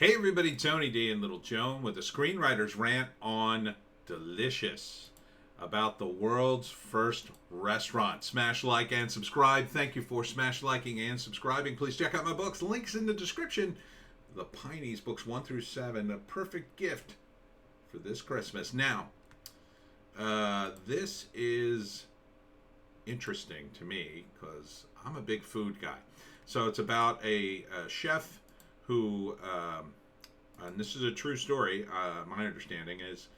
Hey everybody, Tony D and Little Joan with a Screenwriter's Rant on Delicious about the world's first restaurant. Smash like and subscribe. Thank you for smash liking and subscribing. Please check out my books. Links in the description. The Pineys, books 1 through 7, a perfect gift for this Christmas. Now, this is interesting to me because I'm a big food guy. So it's about a chef who, and this is a true story, my understanding is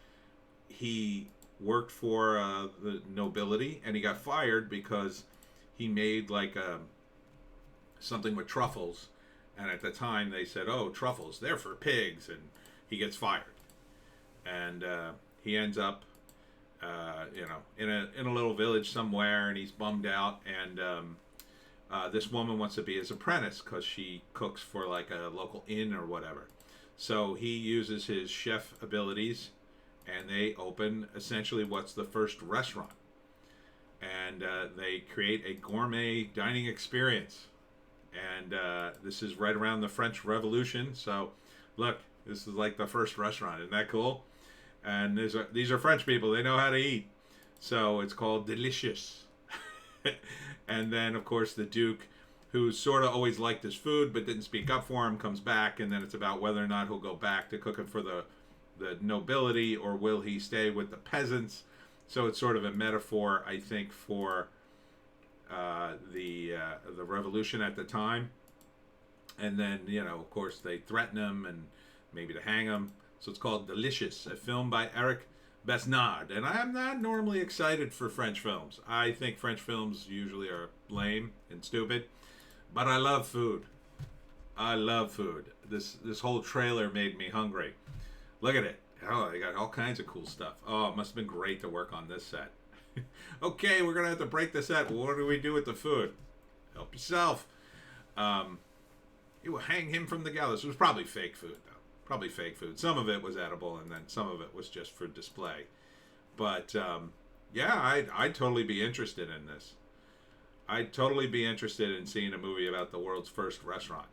he worked for the nobility and he got fired because he made like something with truffles, and at the time they said, oh, truffles, they're for pigs, and he gets fired. And he ends up in a little village somewhere, and he's bummed out, and this woman wants to be his apprentice because she cooks for like a local inn or whatever. So he uses his chef abilities, and they open essentially what's the first restaurant. And they create a gourmet dining experience. And this is right around the French Revolution. So look, this is like the first restaurant. Isn't that cool? And these are French people. They know how to eat. So it's called Delicious. And then, of course, the Duke, who sort of always liked his food but didn't speak up for him, comes back, and then it's about whether or not he'll go back to cooking for the nobility, or will he stay with the peasants. So it's sort of a metaphor, I think, for the revolution at the time. And then, of course, they threaten him and maybe to hang him. So it's called Delicious, a film by Eric Besnard. And I'm not normally excited for French films. I think French films usually are lame and stupid. But I love food. I love food. This whole trailer made me hungry. Look at it. Oh, they got all kinds of cool stuff. Oh, it must have been great to work on this set. Okay, we're going to have to break the set. Well, what do we do with the food? Help yourself. You will hang him from the gallows. It was probably fake food, though. Probably fake food. Some of it was edible, and then some of it was just for display. But, yeah, I'd totally be interested in this. I'd totally be interested in seeing a movie about the world's first restaurant.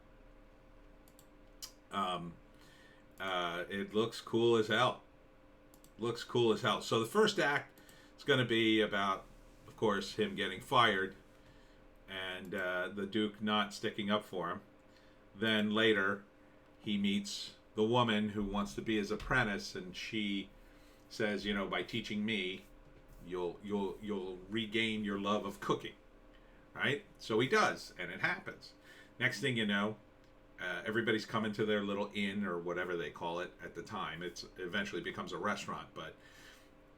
It looks cool as hell. Looks cool as hell. So the first act is going to be about, of course, him getting fired and the Duke not sticking up for him. Then later, he meets the woman who wants to be his apprentice, and she says, by teaching me, you'll regain your love of cooking. Right? So he does, and it happens. Next thing you know, everybody's coming to their little inn or whatever they call it at the time. It eventually becomes a restaurant,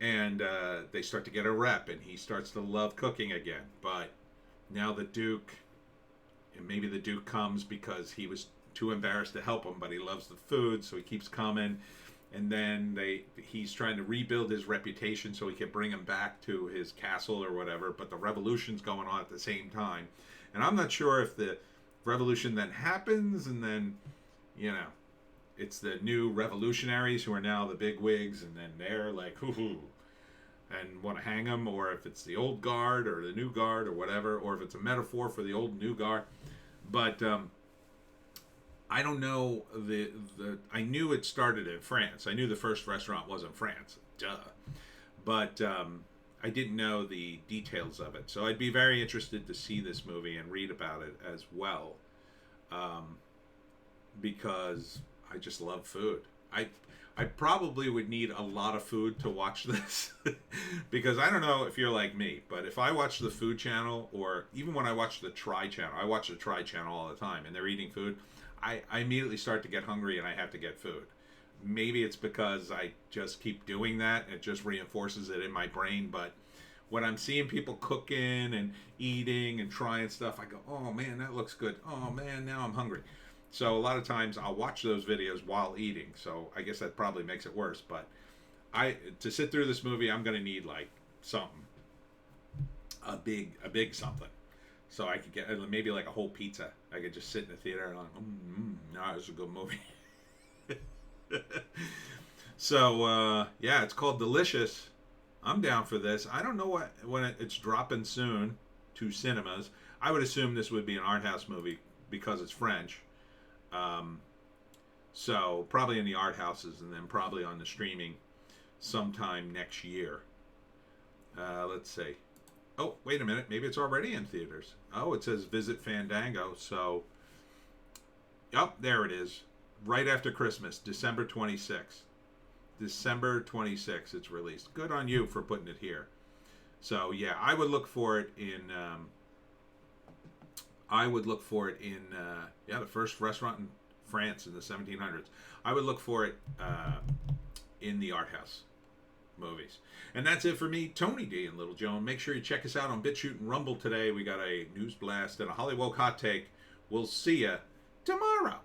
and they start to get a rep, and he starts to love cooking again. But now the Duke, and maybe the Duke comes because he was too embarrassed to help him, but he loves the food, so he keeps coming. And then he's trying to rebuild his reputation so he can bring him back to his castle or whatever, but the revolution's going on at the same time. And I'm not sure if the revolution then happens and then, it's the new revolutionaries who are now the big wigs, and then they're like, hoo-hoo, and want to hang him, or if it's the old guard or the new guard or whatever, or if it's a metaphor for the old and new guard. But I don't know. I knew it started in France. I knew the first restaurant was in France. Duh. But I didn't know the details of it. So I'd be very interested to see this movie and read about it as well. Because I just love food. I probably would need a lot of food to watch this. Because I don't know if you're like me, but if I watch the Food Channel, or even when I watch the Try Channel, I watch the Try Channel all the time, and they're eating food, I immediately start to get hungry and I have to get food. Maybe it's because I just keep doing that and it just reinforces it in my brain. But when I'm seeing people cooking and eating and trying stuff, I go, oh man, that looks good. Oh man, now I'm hungry. So a lot of times I'll watch those videos while eating. So I guess that probably makes it worse. But to sit through this movie, I'm going to need like something. A big something. So I could get maybe like a whole pizza. I could just sit in the theater and like, no, it's a good movie. So, yeah, it's called Delicious. I'm down for this. I don't know when it's dropping soon to cinemas. I would assume this would be an art house movie because it's French. So probably in the art houses, and then probably on the streaming sometime next year. Let's see. Oh, wait a minute. Maybe it's already in theaters. Oh, it says Visit Fandango. So, yep, there it is. Right after Christmas, December 26th. December 26th, it's released. Good on you for putting it here. So, yeah, I would look for it in. The first restaurant in France in the 1700s. I would look for it in the art house movies. And that's it for me, Tony D and Little Joan. Make sure you check us out on Bitchute and Rumble today. We got a news blast and a Hollywoke hot take. We'll see ya tomorrow.